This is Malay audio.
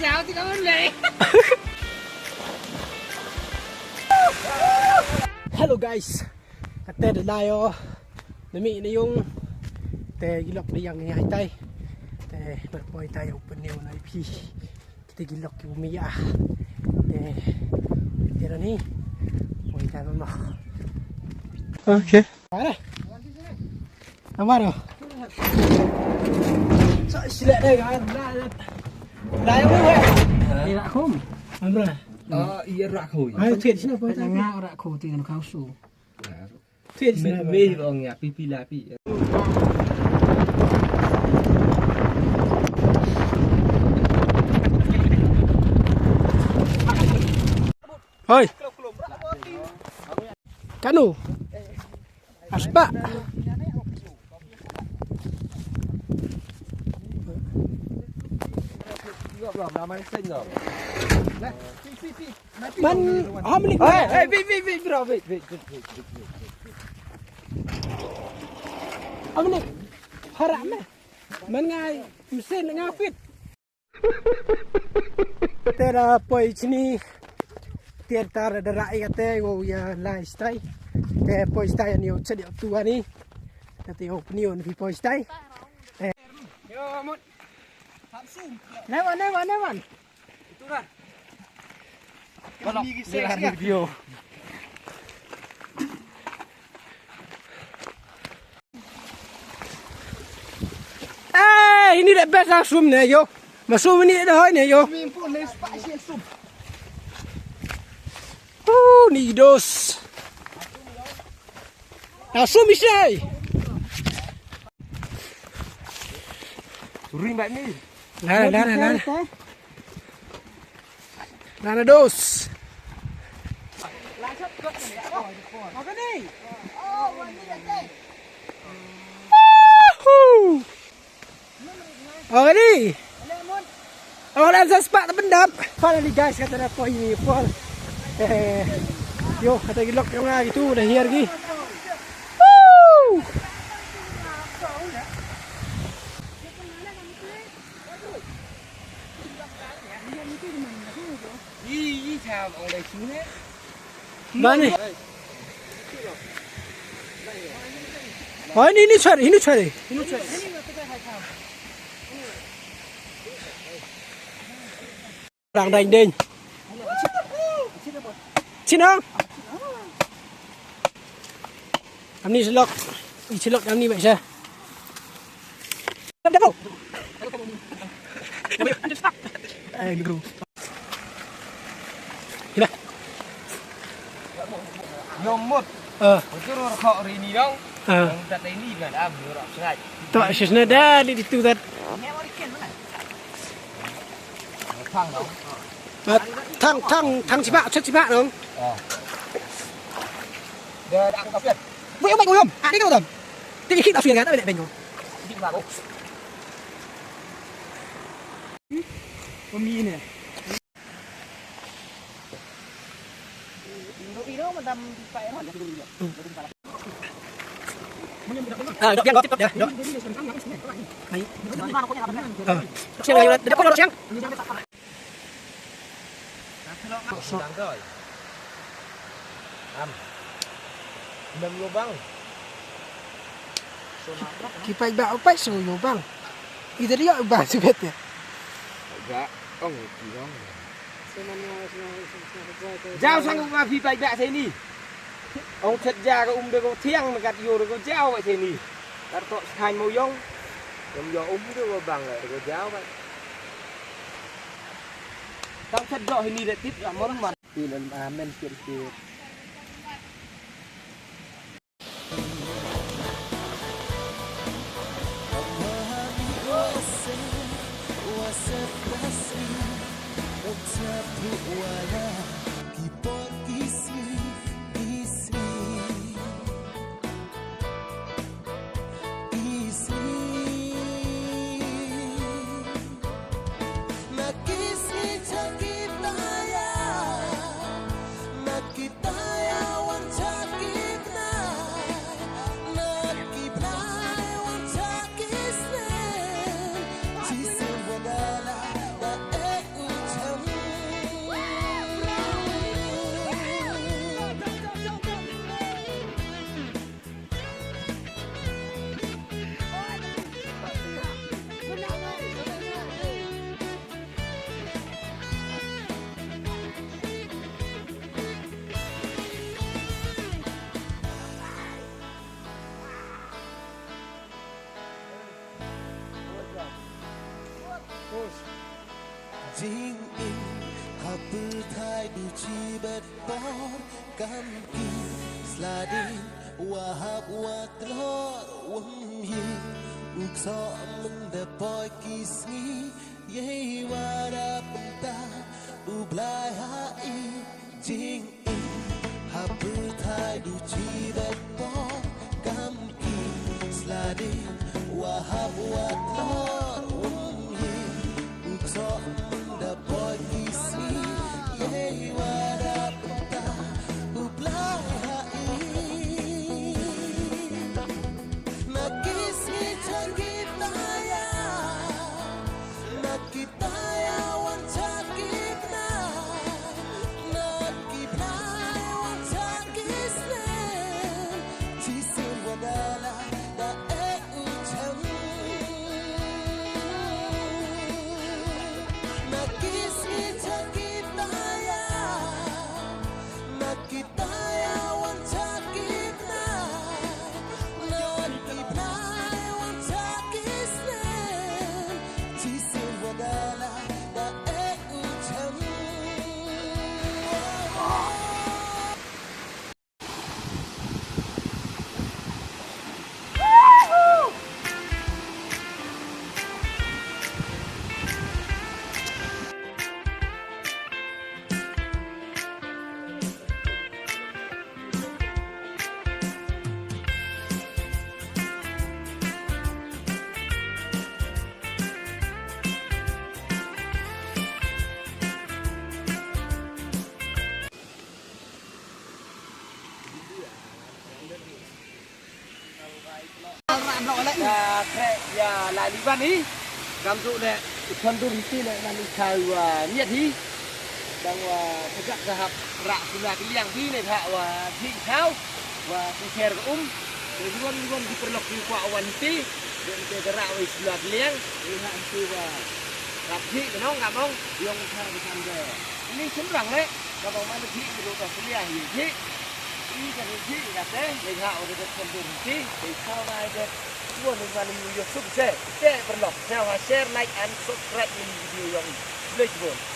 chào thì cảm ơn lệ. Hello guys, kata dah layo. Nami ni yung te gilok na yang ngay tay. Te berpoy tayo penew na ipi. Kita gilok yung umiya. Tira ni. Poy tayo mo. Okay. Para. Amaro. So sila na gan. Layo mo eh. Ira kom. Amro. Iya rak khôi. Ai thiệt chứ nào poy Là ngao đã khổ thì nó khao sủ. Thiệt chứ nào. Mê vòng nhà pi la pi. Hoi. Kanu. Aspa. Man, how many? Hey, wait, bro, wait. How many? Haram eh. Man ngay mesin ngapit. Tera poi sini tiar tar darai kate go ya lifestyle. Te poi style ni ochedi tua ni. Te opinion vi poi style. Yo mut. Nevan. Itu kan. Kalau dia video. Ini dah best lah zoom ni yo. Masuk ni dah hai ni yo. Ni dos. Nah zoom isai. Ring back ni. Lana dos. Apa ni? Oh ni. Oh dah sepak terpendam. Finally guys kata dah poi ni pol. Yo kata gilok yang lagi tu dah hiar lagi. Đi chào ông đây chú hết. Mana? Oh ini cari. Đang đánh đinh. Chín không? Làm ni selok. Selok làm ni vậy sao? Đâm đâu? Guru. Gimana? Nyomot. Itu rokok rini dong. Yang ini kan ambil rokok sengaja. Tak sesudah di situ tat. Thang dong. Thang chỉ bạ đúng không? Dia đang tập luyện. Vậy ông ngồi không? Đi đâu rồi? Thế khi tập luyện cái nó lại bình rồi. Đi vào đâu? Có mi nè. Video mà đâm phải hỏi. Đọc tiếp đó. Đấy. Xem này để có nó xem. Đang rồi. Đâm lubang. Kita bau pai so yo bang. Kita dia ba subet ya. Enggak, Giao sang qua phi bạch đại thế ni. Ông thật ra có được có thiêng mà gặt vô được có giao vậy thế ni. Gặt có thành màu dông. Ông do được có bằng lại được có giao vậy. Tao thật rõ thế ni để tiếp là món mặt. Thì là men kiện kia. jing in hapul thai du chi bet por kam ki sliding wahab watlor wum hi ukso mung de boy kisni ye wara punta ublai hai jing in hapul thai du chi bet por kam ki sliding wahab watlor wum hi ukso the boy kisni ye wara punta ublai hai na kisni changitaya na kitaya wan chakitna na kitaya wan chakisne chisin wadala da e ucham na kisni changitaya na kitaya wan chakitna na kitaya wan chakisne chisin wadala da e ucham ya krek ya la liban ni kam tu le kon tu riti le nan khau niat hi dang wa tegak sahab rak sudah kiliang bi le tha wa thi khau wa ku share gon diperlok di kwa wan ti den ke gerak wa sudah kiliang ni ha tu wa rap thi nong kam ong yong tha di kan de ini sembrang le ka bang man thi ru ka kiliang hi thi ini kan thi ka te le ha o de kon tu riti de ko nai de buat dengan YouTube saya perlu share, like and subscribe ini video yang boleh